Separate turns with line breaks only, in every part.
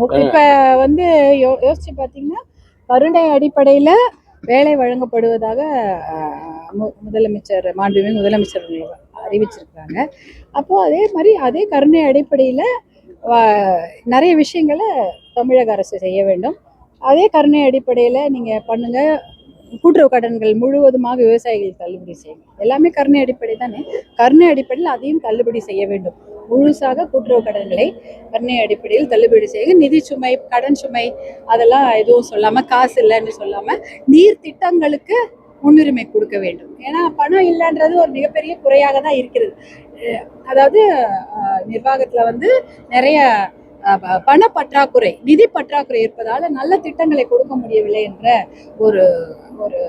இப்ப வந்து யோசிச்சு பாத்தீங்கன்னா கருணை அடிப்படையில வேலை வழங்கப்படுவதாக முதலமைச்சர் மாண்புமிகு முதலமைச்சர் அறிவிச்சிருக்காங்க. அப்போ அதே மாதிரி அதே கருணை அடிப்படையில நிறைய விஷயங்களை தமிழக அரசு செய்ய வேண்டும். அதே கருணை அடிப்படையில நீங்க பண்ணுங்க. கூட்டுறவு கடன்கள் முழுவதுமாக விவசாயிகள் தள்ளுபடி செய்யணும். எல்லாமே கருணை அடிப்படை தானே. கருணை அடிப்படையில் அதையும் தள்ளுபடி செய்ய வேண்டும். முழுசாக கூட்டுறவு கடன்களை கருணை அடிப்படையில் தள்ளுபடி செய்ய, நிதி சுமை, கடன் சுமை அதெல்லாம் எதுவும் சொல்லாம, காசு இல்லைன்னு சொல்லாம நீர் திட்டங்களுக்கு முன்னுரிமை கொடுக்க வேண்டும். ஏன்னா பணம் இல்லைன்றது ஒரு மிகப்பெரிய குறையாக தான் இருக்கிறது. அதாவது நிர்வாகத்துல வந்து நிறைய பண பற்றாக்குறை, நிதி பற்றாக்குறை இருப்பதால நல்ல திட்டங்களை கொடுக்க முடியவில்லை என்ற ஒரு ஒரு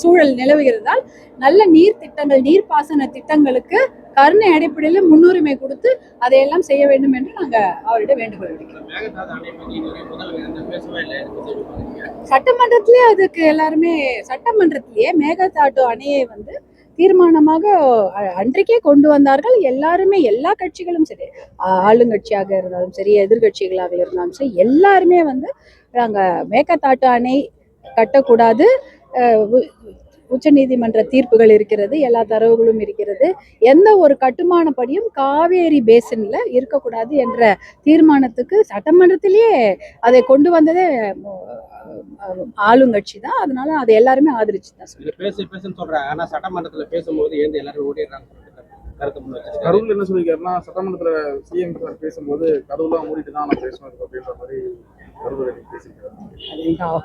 சூழல் நிலவுகிறதால் நல்ல நீர் திட்டங்கள், நீர்ப்பாசன திட்டங்களுக்கு கருணை அடிப்படையில் முன்னுரிமை கொடுத்து அதையெல்லாம் செய்ய வேண்டும் என்று நாங்க அவரிடம் வேண்டுகோள் விடுக்கிறோம். சட்டமன்றத்திலே அதுக்கு எல்லாருமே சட்டமன்றத்திலேயே மேகதாட்டு அணையை வந்து தீர்மானமாக அன்றைக்கே கொண்டு வந்தார்கள். எல்லாருமே, எல்லா கட்சிகளும் சரி, ஆளுங்கட்சியாக இருந்தாலும் சரி, எதிர்கட்சிகளாக இருந்தாலும் சரி, எல்லாருமே வந்து நாங்கள் மேகதாட்டு அணை கட்டக்கூடாது, உச்ச நீதிமன்ற தீர்ப்புகள் இருக்கிறது, எல்லா தரவுகளும் இருக்கிறது, எந்த ஒரு கட்டுமான படியும் காவேரி பேசின்ல இருக்கக்கூடாது என்ற தீர்மானத்துக்கு சட்டமன்றத்திலேயே அதை கொண்டு வந்ததே ஆளுங்கட்சி தான். அதனால அதை எல்லாருமே ஆதரிச்சு தான்
சொல்றாங்க. ஆனா சட்டமன்றத்துல பேசும்போது எல்லாரும் ஓடிடுறாங்க.
கரூர்ல என்ன சொல்லிருக்காருன்னா, சட்டமன்றத்துல சிஎம் பேசும்போது கதவுலாம் மூடிட்டு தான் நான் பேசணும் அப்படின்ற மாதிரி கரூர் பேசியிருக்காரு.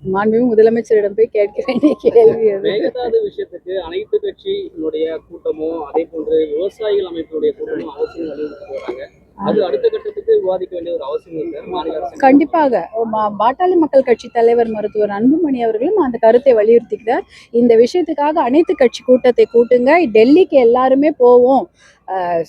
மாண்புமிகு முதலமைச்சரிடம் போய் கேட்க வேண்டிய கேள்வி.
மேகதாது விஷயத்துக்கு அனைத்து கட்சியினுடைய கூட்டமும் அதே போன்று விவசாயிகள் அமைப்பினுடைய கூட்டமும் அவசியம் வலியுறுத்தி போறாங்க. அது அடுத்த கட்டத்துக்கு விவாதிக்க வேண்டிய ஒரு அவசியம் இருக்கு.
கண்டிப்பாக பாட்டாளி மக்கள் கட்சி தலைவர் மருத்துவர் அன்புமணி அவர்களும் அந்த கருத்தை வலியுறுத்திக்கிறார். இந்த விஷயத்துக்காக அனைத்து கட்சி கூட்டத்தை கூட்டுங்க, டெல்லிக்கு எல்லாருமே போவோம்,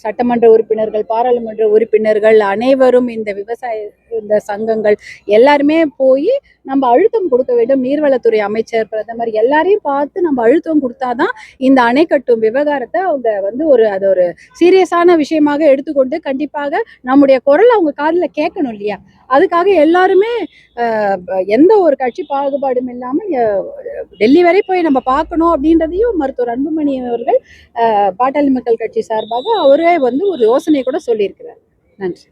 சட்டமன்ற உறுப்பினர்கள், பாராளுமன்ற உறுப்பினர்கள் அனைவரும், இந்த சங்கங்கள் எல்லாருமே போய் நம்ம அழுத்தம் கொடுக்க வேண்டும். நீர்வளத்துறை அமைச்சர், பிரதமர் எல்லாரையும் பார்த்து நம்ம அழுத்தம் கொடுத்தாதான் இந்த அணை கட்டும் விவகாரத்தை அவங்க வந்து அது ஒரு சீரியஸான விஷயமாக எடுத்துக்கொண்டு கண்டிப்பாக நம்முடைய குரல் அவங்க காதுல கேட்கணும் இல்லையா. அதுக்காக எல்லாருமே எந்த ஒரு கட்சி பாகுபாடும் இல்லாமல் டெல்லி வரை போய் நம்ம பார்க்கணும் அப்படின்றதையும் மருத்துவர் அன்புமணி அவர்கள் பாட்டாளி மக்கள் கட்சி சார்பாக அவரே வந்து ஒரு யோசனை கூட சொல்லியிருக்கிறார். நன்றி.